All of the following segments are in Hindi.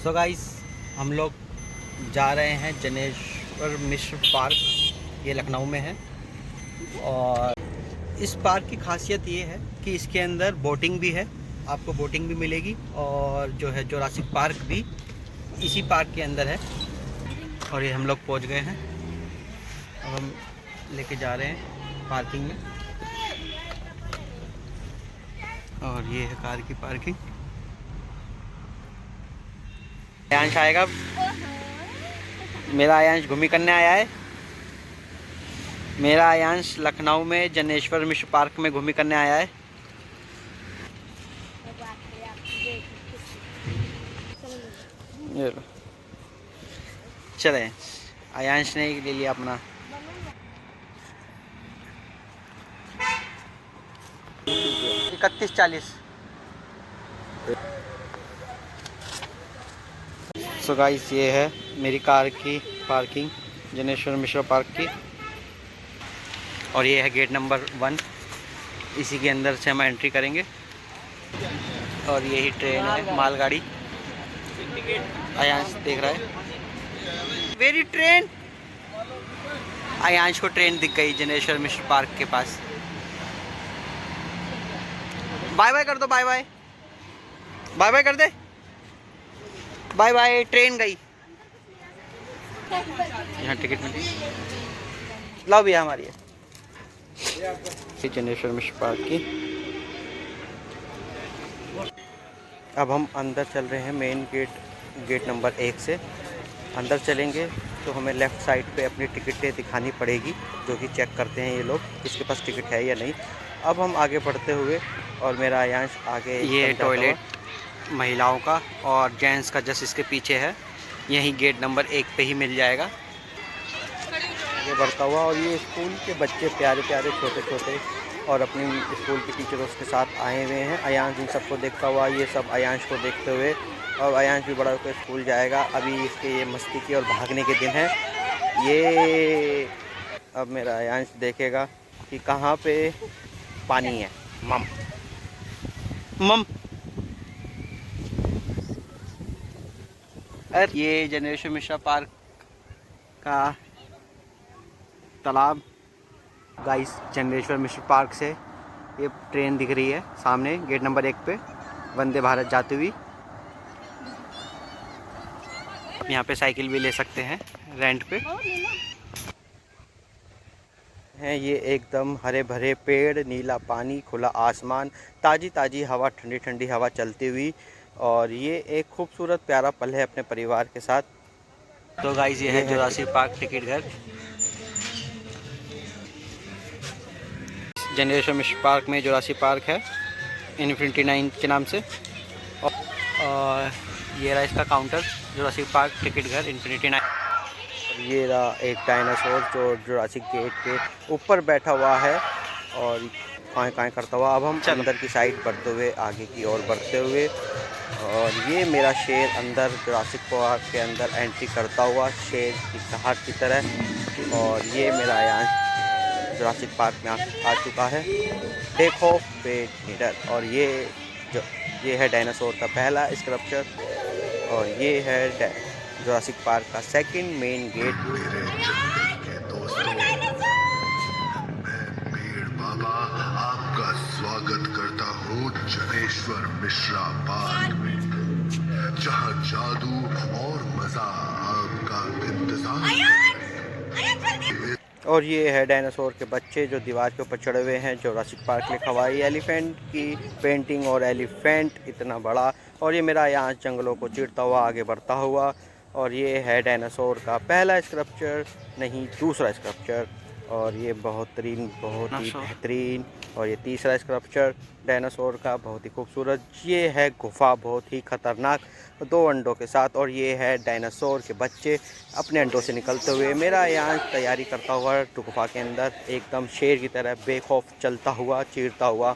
सो गाइस, हम लोग जा रहे हैं जनेश्वर मिश्र पार्क। ये लखनऊ में है और इस पार्क की खासियत ये है कि इसके अंदर बोटिंग भी है, आपको बोटिंग भी मिलेगी और जो है जुरासिक पार्क भी इसी पार्क के अंदर है। और ये हम लोग पहुंच गए हैं, अब हम लेके जा रहे हैं पार्किंग में। और ये है कार की पार्किंग। आयांश आएगा, मेरा आयांश घूमी करने आया है। मेरा आयांश लखनऊ में जनेश्वर मिश्र पार्क में घूमी करने आया है। चले, आयांश ने ले लिया अपना। 3140। सो गाइस, ये है मेरी कार की पार्किंग जनेश्वर मिश्रा पार्क की। और ये है गेट नंबर 1, इसी के अंदर से हम एंट्री करेंगे। और यही ट्रेन है, मालगाड़ी। आयांश देख रहा है वेरी ट्रेन। आयांश को ट्रेन दिख गई जनेश्वर मिश्र पार्क के पास। बाय बाय कर दो, बाय बाय, बाय बाय कर दे, बाय बाय। ट्रेन गई। यहाँ टिकट मिली, लाओ भैया हमारी है जनेश्वर मिश्र पार्क की। अब हम अंदर चल रहे हैं मेन गेट नंबर 1 से। अंदर चलेंगे तो हमें लेफ़्ट साइड पे अपनी टिकटें दिखानी पड़ेगी, जो कि चेक करते हैं ये लोग किसके पास टिकट है या नहीं। अब हम आगे बढ़ते हुए, और मेरा आयांश आगे। ये टॉयलेट महिलाओं का और जेंट्स का जस्ट इसके पीछे है, यही गेट नंबर 1 पे ही मिल जाएगा। ये बढ़ता हुआ, और ये स्कूल के बच्चे प्यारे प्यारे छोटे छोटे और अपनी स्कूल के टीचरों के साथ आए हुए हैं। आयांश इन सबको देखता हुआ, ये सब आयांश को देखते हुए, और आयांश भी बड़ा होकर स्कूल जाएगा। अभी इसके ये मस्ती की और भागने के दिन है। ये अब मेरा आयांश देखेगा कि कहाँ पे पानी है। मम मम। अरे ये जनेश्वर मिश्रा पार्क का तालाब। गाइस, जनेश्वर मिश्र पार्क से ये ट्रेन दिख रही है सामने गेट नंबर 1 पे, वंदे भारत जाती हुई। यहाँ पे साइकिल भी ले सकते हैं रेंट पे। हैं ये एकदम हरे भरे पेड़, नीला पानी, खुला आसमान, ताज़ी ताज़ी हवा, ठंडी ठंडी हवा चलती हुई। और ये एक खूबसूरत प्यारा पल है अपने परिवार के साथ। तो गाइस, ये है जुरासिक पार्क टिकट घर। जनेश्वर मिश्र पार्क में जुरासिक पार्क है इन्फिनिटी 9 के नाम से। और ये रहा इसका काउंटर, जुरासिक पार्क टिकट घर इन्फिनिटी 9। और ये रहा एक डायनासोर जो जुरासिक गेट के ऊपर बैठा हुआ है और काएं काएं करता हुआ। अब हम अंदर की साइड बढ़ते हुए, आगे की ओर बढ़ते हुए, और ये मेरा शेर अंदर जुरासिक पार्क के अंदर एंट्री करता हुआ शेर की दहाड़ की तरह। और ये मेरा आयांश जुरासिक पार्क में आ चुका है। Take off weight needer. और ये है डायनासोर का पहला स्कल्पचर, और ये है जुरासिक पार्क का सेकंड मेन गेट। मेरे जंगल के दोस्तों, मैं पेड़ बाबा आपका स्वागत करता हूँ जनेश्वर मिश्रा पार्क में, जहाँ जादू और मजा आपका इंतजार कर रहे हैं। और ये है डायनासोर के बच्चे जो दीवार के ऊपर चढ़े हुए हैं। जुरासिक पार्क लिखा हुआ है, एलिफेंट की पेंटिंग और एलिफेंट इतना बड़ा। और ये मेरा यहाँ जंगलों को चीरता हुआ आगे बढ़ता हुआ। और ये है डायनासोर का पहला स्कल्पचर, नहीं दूसरा स्कल्पचर। और ये बहुत ही बेहतरीन। और ये तीसरा स्कल्पचर डायनासोर का, बहुत ही खूबसूरत। ये है गुफा, बहुत ही खतरनाक, 2 अंडों के साथ। और ये है डायनासोर के बच्चे अपने अंडों से निकलते हुए। मेरा यहाँ तैयारी करता हुआ गुफा के अंदर एकदम शेर की तरह बेखौफ चलता हुआ, चीरता हुआ,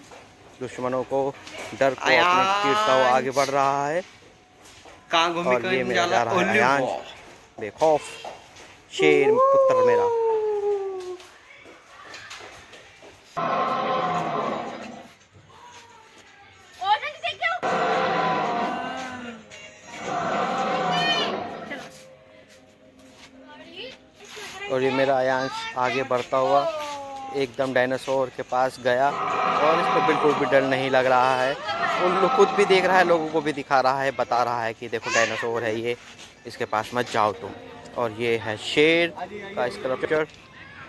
दुश्मनों को डर को अपने चीरता हुआ आगे बढ़ रहा है। और ये मेरा जा रहा है आयांश, बेखौफ शेर पुत्र मेरा। और ये मेरा आयांश आगे बढ़ता हुआ एकदम डायनासोर के पास गया और इसको बिल्कुल भी डर नहीं लग रहा है। उन लोग खुद भी देख रहा है, लोगों को भी दिखा रहा है, बता रहा है कि देखो डायनासोर है ये, इसके पास मत जाओ तुम। और ये है शेर का स्कल्पचर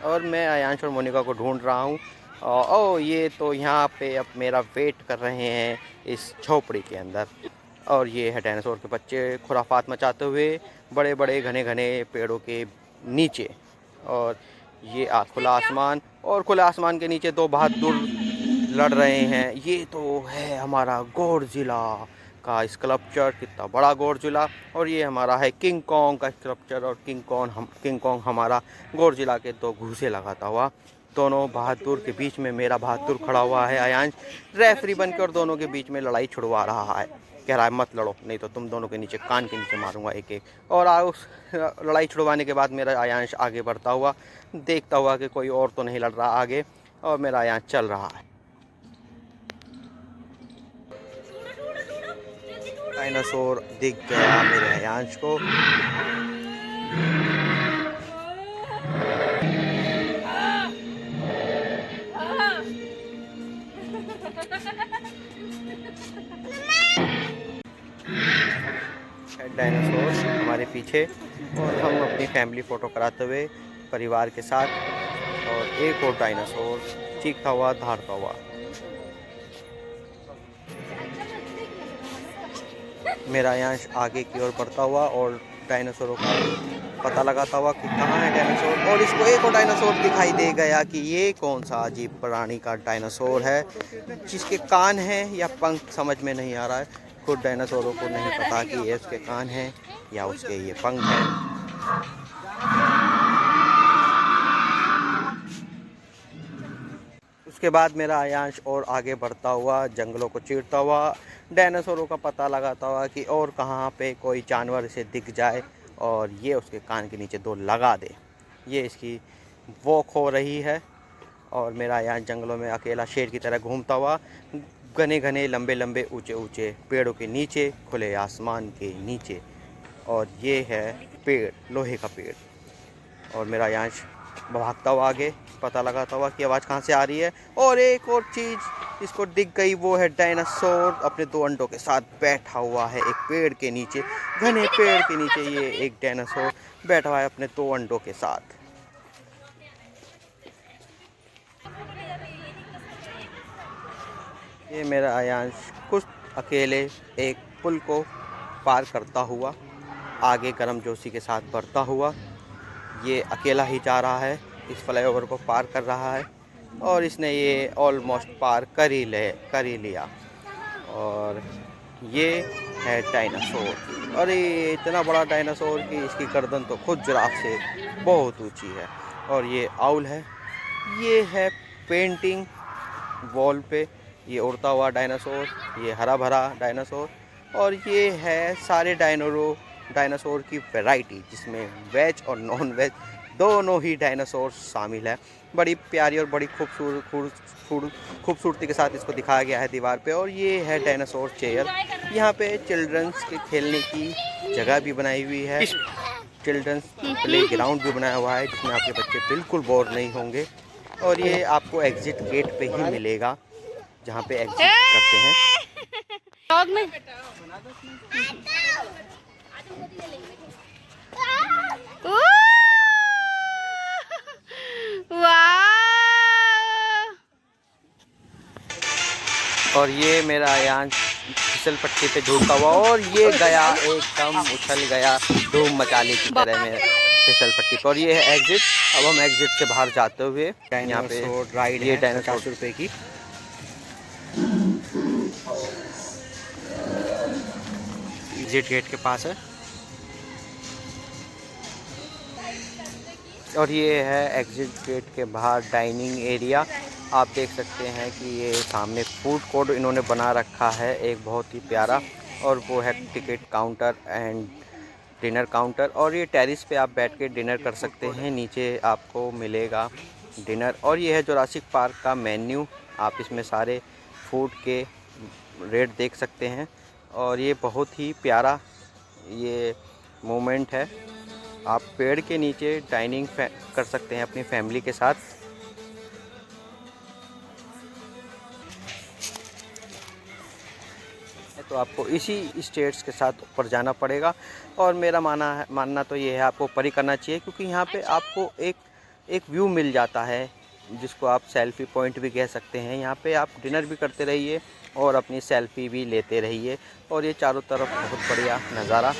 और मैं आयांश और मोनिका को ढूंढ रहा हूँ। ओ ये तो यहाँ पे अब मेरा वेट कर रहे हैं इस झोपड़ी के अंदर। और ये है डायनासोर के बच्चे खुराफात मचाते हुए बड़े बड़े घने घने पेड़ों के नीचे। और ये खुला आसमान, और खुला आसमान के नीचे दो बहादुर लड़ रहे हैं। ये तो है हमारा गॉडजिला का स्कल्पचर, कितना बड़ा गॉडजिला। और ये हमारा है किंग कॉन्ग का स्कल्पचर, और किंग कॉन्ग हमारा गॉडजिला के दो घूंसे लगाता हुआ। दोनों बहादुर के बीच में मेरा बहादुर खड़ा हुआ है आयांश, रेफरी बनकर, और दोनों के बीच में लड़ाई छुड़वा रहा है। कह रहा है मत लड़ो, नहीं तो तुम दोनों के नीचे कान के नीचे मारूंगा एक एक। और उस लड़ाई छुड़वाने के बाद मेरा आयांश आगे बढ़ता हुआ, देखता हुआ कि कोई और तो नहीं लड़ रहा आगे, और मेरा आयांश चल रहा है। डायनासोर दिख गया मेरे आयांश को। डायनासोर हमारे पीछे, और हम अपनी फैमिली फ़ोटो कराते हुए परिवार के साथ। और एक और डायनासोर चीखता हुआ, दहाड़ता हुआ। मेरा आयांश आगे की ओर बढ़ता हुआ और डायनासोरों का पता लगाता हुआ कि कहाँ है डायनासोर। और इसको एक और डायनासोर दिखाई दे गया कि ये कौन सा अजीब प्राणी का डायनासोर है जिसके कान हैं या पंख समझ में नहीं आ रहा है। खुद डायनासोरों को नहीं पता कि ये उसके कान हैं या उसके ये पंख हैं। उसके बाद मेरा आयांश और आगे बढ़ता हुआ, जंगलों को चीरता हुआ, डायनासोरों का पता लगाता हुआ कि और कहाँ पे कोई जानवर इसे दिख जाए और ये उसके कान के नीचे दो लगा दे। ये इसकी वॉक हो रही है। और मेरा आयांश जंगलों में अकेला शेर की तरह घूमता हुआ, घने घने लंबे लंबे ऊंचे ऊंचे पेड़ों के नीचे, खुले आसमान के नीचे। और ये है पेड़, लोहे का पेड़। और मेरा आयांश भागता हुआ आगे, पता लगाता हुआ कि आवाज़ कहाँ से आ रही है। और एक और चीज़ इसको दिख गई, वो है डायनासोर अपने दो अंडों के साथ बैठा हुआ है एक पेड़ के नीचे, घने पेड़ के नीचे। ये एक डायनासोर बैठा हुआ है अपने दो अंडों के साथ। ये मेरा आयांश कुछ अकेले एक पुल को पार करता हुआ, आगे गर्मजोशी के साथ बढ़ता हुआ, ये अकेला ही जा रहा है, इस फ्लाईओवर को पार कर रहा है। और इसने ये ऑलमोस्ट पार कर ही लिया। और ये है डायनासोर। और ये इतना बड़ा डायनासोर कि इसकी गर्दन तो खुद जिराफ से बहुत ऊंची है। और ये आउल है। ये है पेंटिंग वॉल पे, ये उड़ता हुआ डायनासोर, ये हरा भरा डायनासोर। और ये है सारे डायनासोर की वैरायटी, जिसमें वेज और नॉन वेज दोनों ही डायनासोर शामिल है। बड़ी प्यारी और बड़ी खूबसूरती के साथ इसको दिखाया गया है दीवार पे। और ये है डायनासोर चेयर। यहाँ पे चिल्ड्रंस के खेलने की जगह भी बनाई हुई है, चिल्ड्रंस प्ले ग्राउंड भी बनाया हुआ है, जिसमें आपके बच्चे बिल्कुल बोर नहीं होंगे। और ये आपको एग्जिट गेट पे ही मिलेगा, जहाँ पे एग्जिट करते हैं। और ये मेरा आयांश फिसल पट्टी पे झूलता हुआ, और ये गया एकदम उछल गया धूम मचाली की तरह में फिसल पट्टी पर। और ये है एग्जिट। अब हम एग्जिट से बाहर जाते हुए यहाँ पे राइड, ये डायनासोर 50 रुपये की। एग्जिट गेट के पास है। और ये है एग्जिट गेट के बाहर डाइनिंग एरिया। आप देख सकते हैं कि ये सामने फूड कोर्ट इन्होंने बना रखा है एक बहुत ही प्यारा, और वो है ticket counter and dinner counter. और ये टेरिस पे आप बैठ के डिनर कर सकते हैं, नीचे आपको मिलेगा डिनर। और ये है जुरासिक पार्क का मेन्यू, आप इसमें सारे फूड के रेट देख सकते हैं। और ये बहुत ही प्यारा ये मोमेंट है। आप पेड़ के नीचे डाइनिंग कर सकते हैं अपनी फैमिली के साथ। तो आपको इसी स्टेयर्स के साथ ऊपर जाना पड़ेगा और मेरा मानना तो ये है आपको ऊपर ही करना चाहिए, क्योंकि यहाँ पे आपको एक व्यू मिल जाता है जिसको आप सेल्फ़ी पॉइंट भी कह सकते हैं। यहाँ पे आप डिनर भी करते रहिए और अपनी सेल्फ़ी भी लेते रहिए, और ये चारों तरफ बहुत बढ़िया नज़ारा।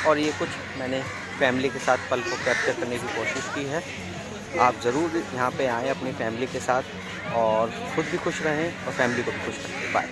और ये कुछ मैंने फैमिली के साथ पल को कैप्चर करने की कोशिश की है। आप ज़रूर यहाँ पे आएँ अपनी फैमिली के साथ और खुद भी खुश रहें और फैमिली को भी खुश रखें। बाय।